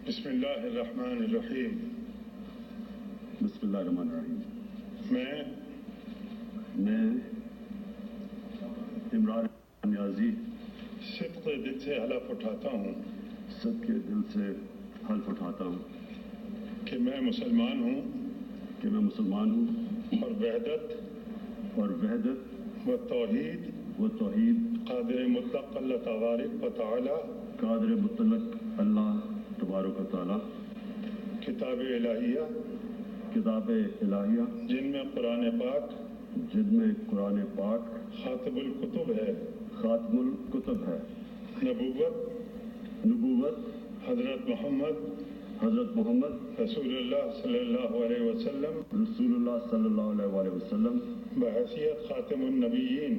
بسم اللہ الرحمن الرحیم. بسم اللہ الرحمن الرحیم. میں عمران نیازی صدق دل سے حلف اٹھاتا ہوں صدق دل سے حلف اٹھاتا ہوں کہ میں مسلمان ہوں اور وحدت و توحید قادر مطلق اللہ تبارک و تعالی تبارک و تعالی کتاب الہیہ جن میں قرآن پاک خاتم الکتب ہے. نبوت حضرت محمد رسول اللہ صلی اللہ علیہ وسلم بحیثیت خاتم النبیین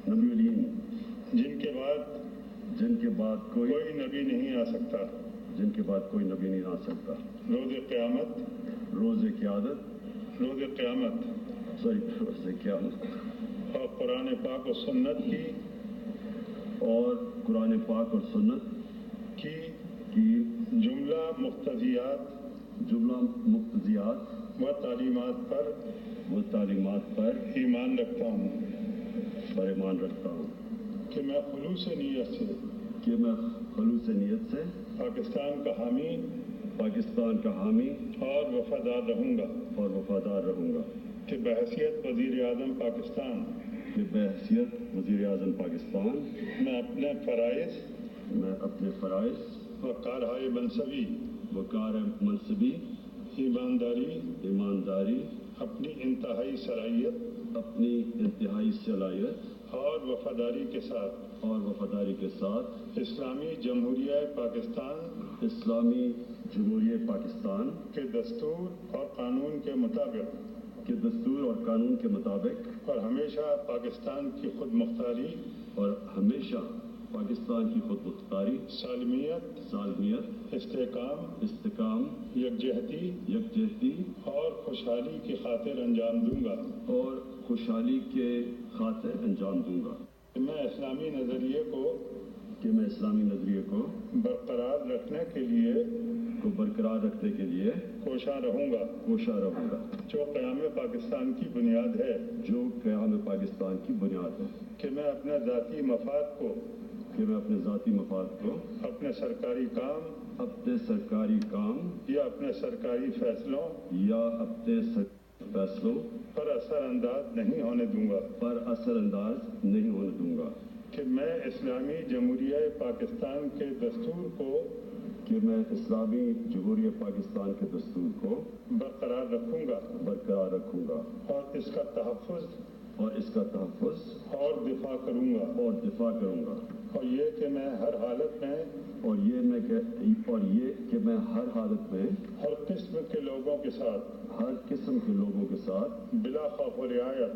نبیین جن کے بعد کوئی نبی نہیں آ سکتا. روز قیامت اور قرآن پاک و سنت کی جملہ مقتضیات و تعلیمات پر ایمان رکھتا ہوں کہ میں خلوص نیت سے پاکستان کا حامی اور وفادار رہوں گا کہ بحیثیت وزیر اعظم پاکستان میں اپنے فرائض و کارہائے منصبی ایمانداری اپنی انتہائی صلاحیت اور وفاداری کے ساتھ اسلامی جمہوریہ پاکستان کے دستور اور قانون کے مطابق اور ہمیشہ پاکستان کی خود مختاری سالمیت استحکام یکجہتی اور خوشحالی کی خاطر انجام دوں گا کہ میں اسلامی نظریے کو برقرار رکھنے کے لیے کوشاں رہوں گا جو قیام پاکستان کی بنیاد ہے کہ میں اپنے ذاتی مفاد کو اپنے سرکاری کام یا اپنے سرکاری فیصلوں پر اثر انداز نہیں ہونے دوں گا کہ میں اسلامی جمہوریہ پاکستان کے دستور کو برقرار رکھوں گا اور اس کا تحفظ اور دفاع کروں گا اور یہ کہ میں ہر حالت میں ہر قسم کے لوگوں کے ساتھ بلا خوف و رعایت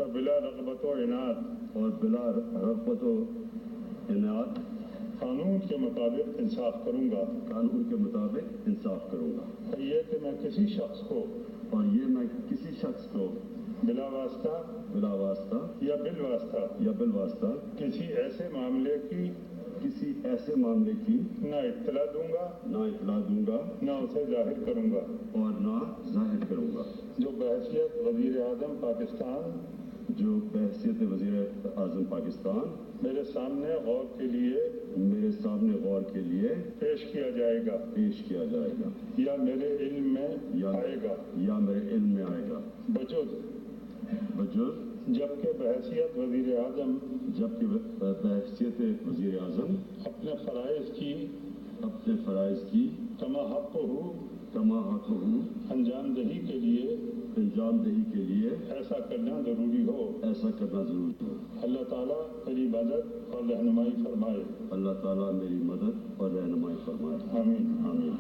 اور بلا رغبت و عناد قانون کے مطابق انصاف کروں گا اور یہ کہ میں کسی شخص کو بلا واسطہ یا بالواسطہ کسی ایسے معاملے کی نہ اطلاع دوں گا نہ اسے ظاہر کروں گا جو بحیثیت وزیر اعظم پاکستان میرے سامنے غور کے لیے پیش کیا جائے گا یا میرے علم میں آئے گا بجز جبکہ بحیثیت وزیر اعظم اپنے فرائض کی کما حق انجام دہی کے لیے ایسا کرنا ضروری ہو. اللہ تعالیٰ میری مدد اور رہنمائی فرمائے. آمین.